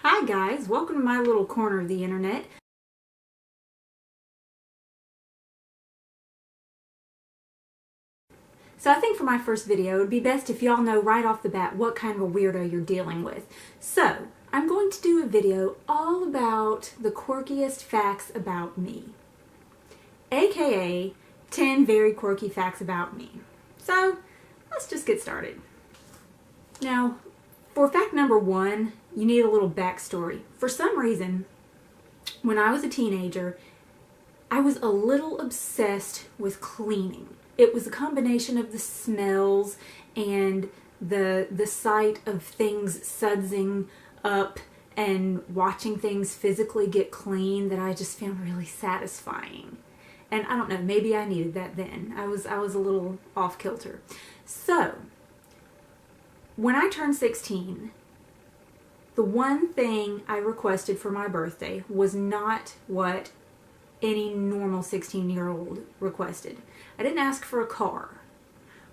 Hi guys, welcome to my little corner of the internet. So I think for my first video, it would be best if y'all know right off the bat what kind of a weirdo you're dealing with. So, I'm going to do a video all about the quirkiest facts about me. AKA 10 very quirky facts about me. So, let's just get started. Now, for fact number 1, you need a little backstory. For some reason, when I was a teenager, I was a little obsessed with cleaning. It was a combination of the smells and the sight of things sudsing up and watching things physically get clean that I just found really satisfying. And I don't know, maybe I needed that then. I was a little off kilter. So, when I turned 16, the one thing I requested for my birthday was not what any normal 16-year-old requested. I didn't ask for a car.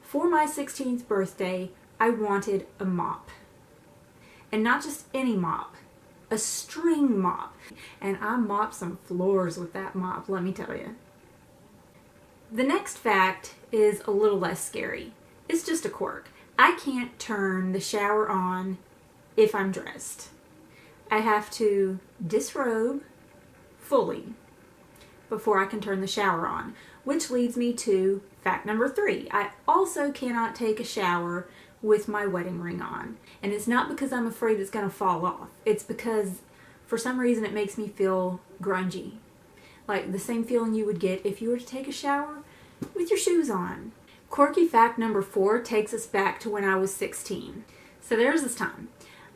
For my 16th birthday, I wanted a mop. And not just any mop, a string mop. And I mopped some floors with that mop, let me tell you. The next fact is a little less scary. It's just a quirk. I can't turn the shower on if I'm dressed. I have to disrobe fully before I can turn the shower on, which leads me to fact number 3. I also cannot take a shower with my wedding ring on. And it's not because I'm afraid it's going to fall off. It's because for some reason it makes me feel grungy. Like the same feeling you would get if you were to take a shower with your shoes on. Quirky fact number 4 takes us back to when I was 16. So there's this time.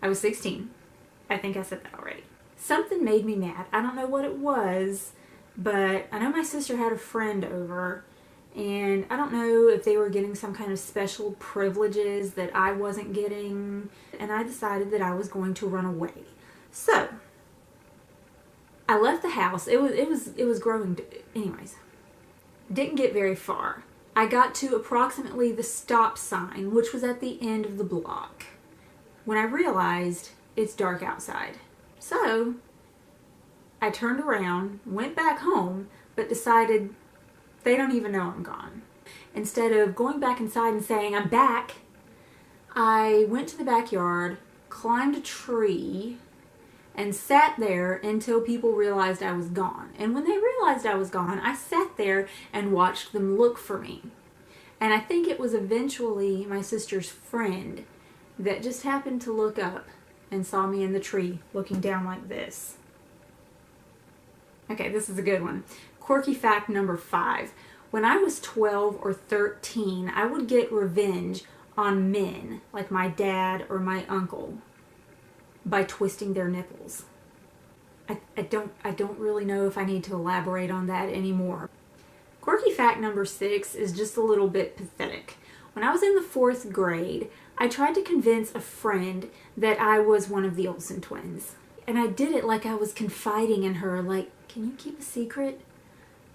I was 16. I think I said that already. Something made me mad. I don't know what it was, but I know my sister had a friend over, and I don't know if they were getting some kind of special privileges that I wasn't getting, and I decided that I was going to run away. So, I left the house. It was growing. Anyways, didn't get very far. I got to approximately the stop sign, which was at the end of the block, when I realized it's dark outside. So, I turned around, went back home, but decided they don't even know I'm gone. Instead of going back inside and saying, I'm back, I went to the backyard, climbed a tree, and sat there until people realized I was gone. And when they realized I was gone, I sat there and watched them look for me. And I think it was eventually my sister's friend that just happened to look up and saw me in the tree looking down like this. Okay, this is a good one. Quirky fact number 5. When I was 12 or 13, I would get revenge on men, like my dad or my uncle, by twisting their nipples. I don't really know if I need to elaborate on that anymore. Quirky fact number 6 is just a little bit pathetic. When I was in the 4th grade, I tried to convince a friend that I was one of the Olsen twins. And I did it like I was confiding in her, like, can you keep a secret?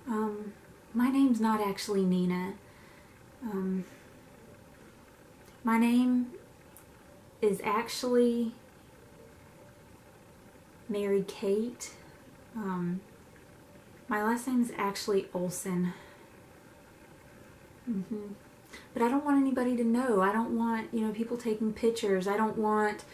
My name's not actually Nina. My name is actually Mary Kate. My last name is actually Olsen. But I don't want anybody to know. I don't want, people taking pictures. I don't want,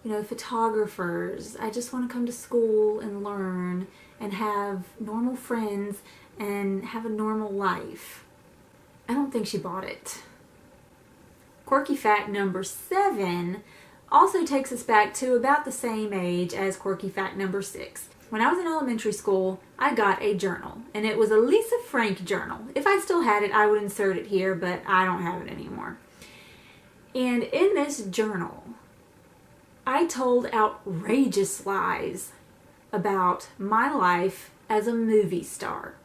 photographers. I just want to come to school and learn and have normal friends and have a normal life. I don't think she bought it. Quirky fact number 7 also takes us back to about the same age as quirky fact number 6. When I was in elementary school, I got a journal, and it was a Lisa Frank journal. If I still had it, I would insert it here, but I don't have it anymore. And in this journal, I told outrageous lies about my life as a movie star.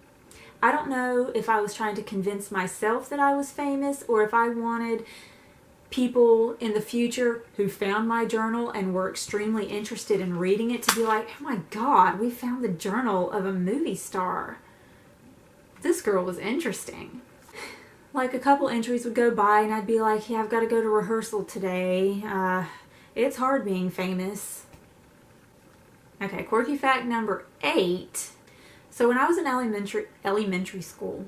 I don't know if I was trying to convince myself that I was famous, or if I wanted people in the future who found my journal and were extremely interested in reading it to be like, oh my God, we found the journal of a movie star. This girl was interesting. Like a couple entries would go by and I'd be like, yeah, I've got to go to rehearsal today. It's hard being famous. Okay, quirky fact number 8. So when I was in elementary school,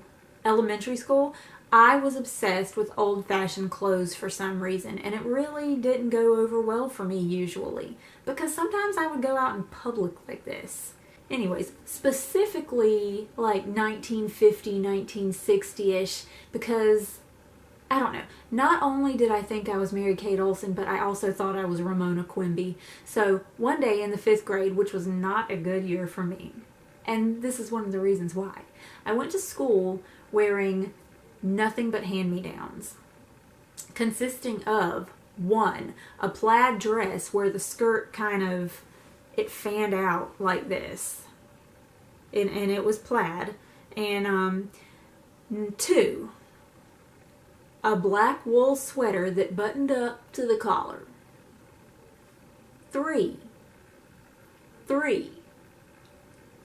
I was obsessed with old-fashioned clothes for some reason, and it really didn't go over well for me usually, because sometimes I would go out in public like this. Anyways, specifically like 1950, 1960-ish, because, I don't know, not only did I think I was Mary Kate Olsen, but I also thought I was Ramona Quimby. So one day in the 5th grade, which was not a good year for me, and this is one of the reasons why, I went to school wearing nothing but hand-me-downs, consisting of 1, a plaid dress where the skirt it fanned out like this, and it was plaid, and 2, a black wool sweater that buttoned up to the collar, 3,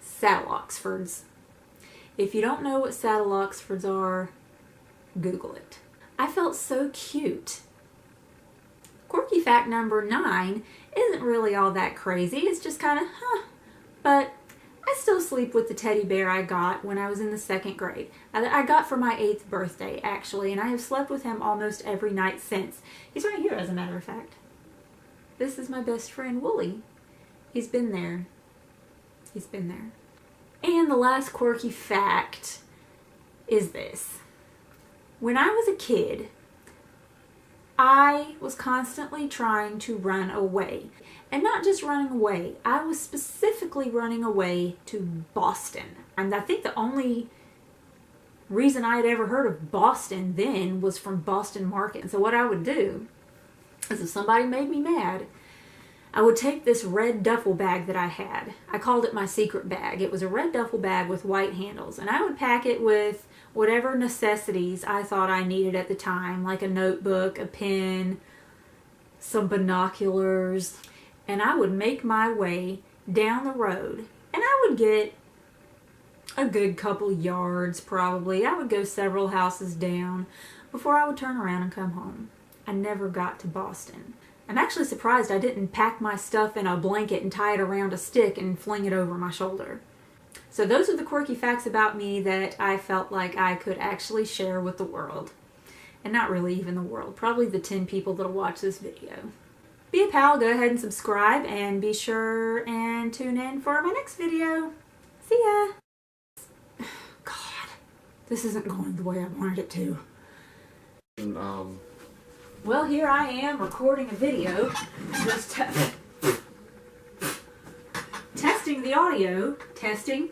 saddle Oxfords. If you don't know what saddle Oxfords are, Google it. I felt so cute. Quirky fact number 9 isn't really all that crazy. It's just kind of, but I still sleep with the teddy bear I got when I was in the 2nd grade. I got for my 8th birthday, actually, and I have slept with him almost every night since. He's right here, as a matter of fact. This is my best friend, Wooly. He's been there. He's been there. And the last quirky fact is this. When I was a kid, I was constantly trying to run away. And not just running away, I was specifically running away to Boston. And I think the only reason I had ever heard of Boston then was from Boston Market. And so what I would do is if somebody made me mad, I would take this red duffel bag that I had. I called it my secret bag. It was a red duffel bag with white handles. And I would pack it with whatever necessities I thought I needed at the time, like a notebook, a pen, some binoculars. And I would make my way down the road. And I would get a good couple yards probably. I would go several houses down before I would turn around and come home. I never got to Boston. I'm actually surprised I didn't pack my stuff in a blanket and tie it around a stick and fling it over my shoulder. So those are the quirky facts about me that I felt like I could actually share with the world. And not really even the world, probably the 10 people that'll watch this video. Be a pal, go ahead and subscribe, and be sure and tune in for my next video. See ya! God, this isn't going the way I wanted it to. Well, here I am recording a video, just testing the audio. Testing.